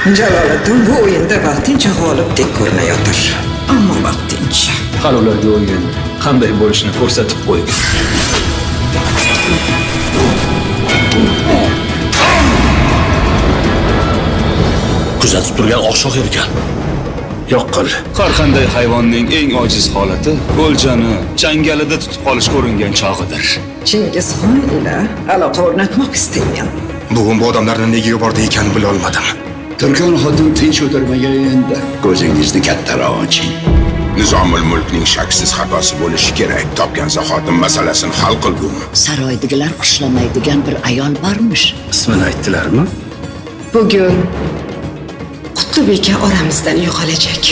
Jaloliddin bu o'yinda vaqtincha g'olibdek ko'rinayotir. Ammo vaqtincha. Hali ularga o'yin qanday bo'lishini ko'rsatib qo'ydi. Kuzatib turgan oqshoq ekan. Yoqqil. Har qanday hayvonning eng ojiz holati o'ljani changalida tutib qolish ko'ringan chog'idir. Chingizxon ila aloqa o'rnatmoq istayman. Bugun bu odamlarni nega yubordi ekanini bila olmadim. Turkon xotin tinch o'tirmagan endi. Ko'zingizni kattaroq oching. Nizomul mulkning shaksiz xatosi bo'lishi kerak. Topgan zahotim masalasini hal qildim. Saroydagilar xushlamaydigan bir ayol bormish. Ismini aytdilarmi? Bugun Qutlubek oramizdan yo'qolajak.